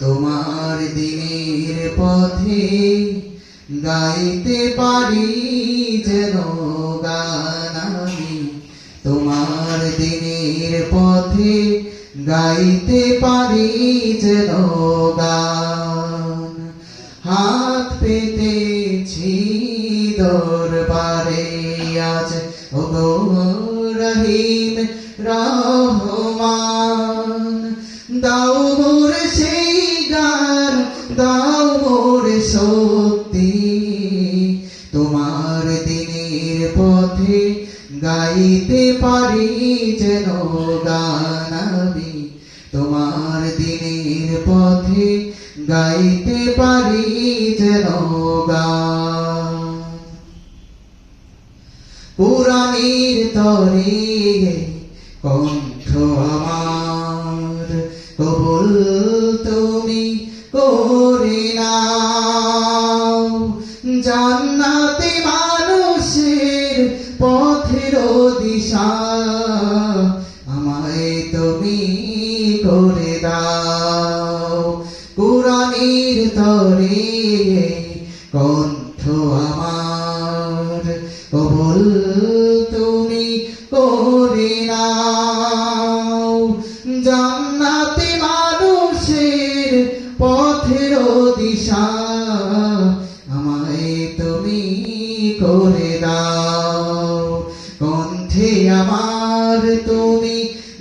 তোমার দিনের পথে গাইতে পারি যেন গান আমি। তোমার দিনের পথে গাইতে পারি যেন গান। হাত পেতেছি দরবারে আজ, ওগো রহিম রহমান। দাও মোর সেই গান, দাও মোর শক্তি, তোমার দিনের পথে গাইতে পারি যেন গান আমি। তোমার দিনের পথে গাইতে পারি যেন গান। কুরআনের তরে কণ্ঠ আমার কবুল তুমি করে নাও। জান্নাতে মানুষের পথের দিশা আমায় তুমি করে দাও। কুরআনের তরে কণ্ঠ আমার কবুল তুমি করে নাও। জান্নাতে মানুষের পথের দিশা আমায় তুমি করে দাও। কণ্ঠে আমার তুমি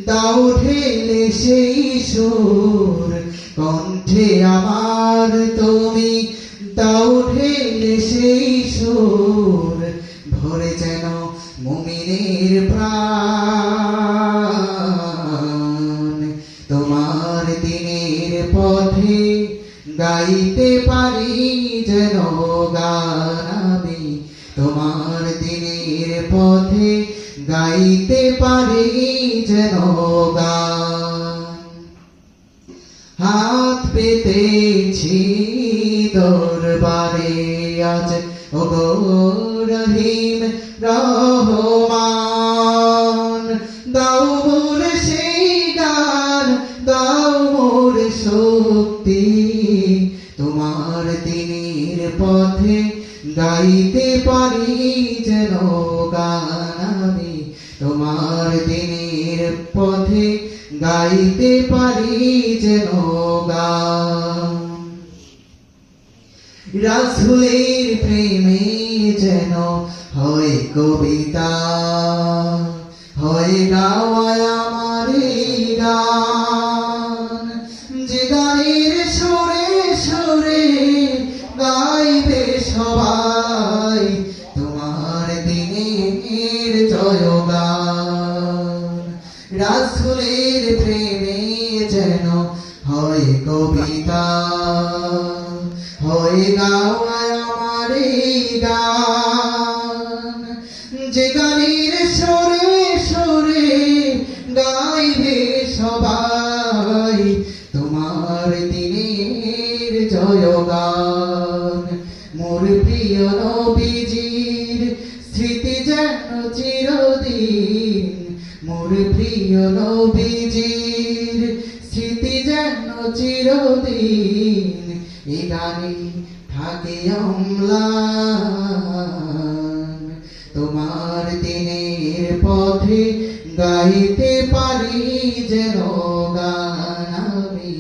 দাও ঢেলে সেই সুর, কণ্ঠে আমার তুমি দাও ঢেলে সেই সুর, ভরে যেন মুমিনের প্রাণ। তোমার দিনের পথে গাইতে পারি যেন গান আমি। তোমার দিনের পথে গাইতে পারি যেন গান। হাত পেতেছি দরবারে আজ, ওগো রহিম রহমান। দাও মোর সেই গান, দাও মোর শক্তি, তোমার দিনের পথে গাইতে পারি যেন গান আমি। তোমার দিনের পথে গাইতে পারি যেন গান। রাসূলের প্রেমে যেন হয় কবিতা, হয় গাওয়া আমার গান। যে গানের সুরে সুরে গাইবে সবাই তোমার দিনের জয়গান। রাসূলের প্রেমে যেন হয় কবিতা, হয় গাওয়া আমার গান। যে গানের সুরে সুরে গাইবে সবাই তোমার দিনের জয়গান। মোর প্রিয় নবীজির স্মৃতি যেন চিরদিন, মোর প্রিয় নবীজির স্মৃতি যেন চিরদিন এ গানে থাকে অম্লান। তোমার দিনের পথে গাইতে পারি যেন গান আমি।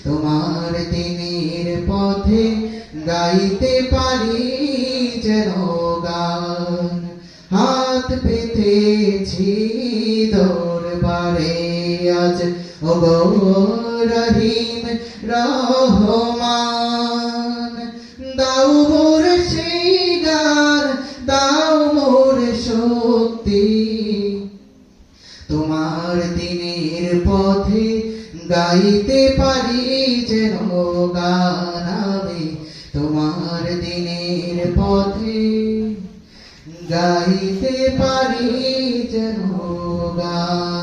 তোমার দিনের পথে গাইতে পারি যেন গান। হাত পেতেছি দরবারে আজ, ওগো রহিম রহমান। দাও মোর সেই গান, দাও মোর শক্তি, তোমার দিনের পথে গাইতে পারি যেন গান আমি। তোমার দিনের পথে গাইতে পারি যেন গান।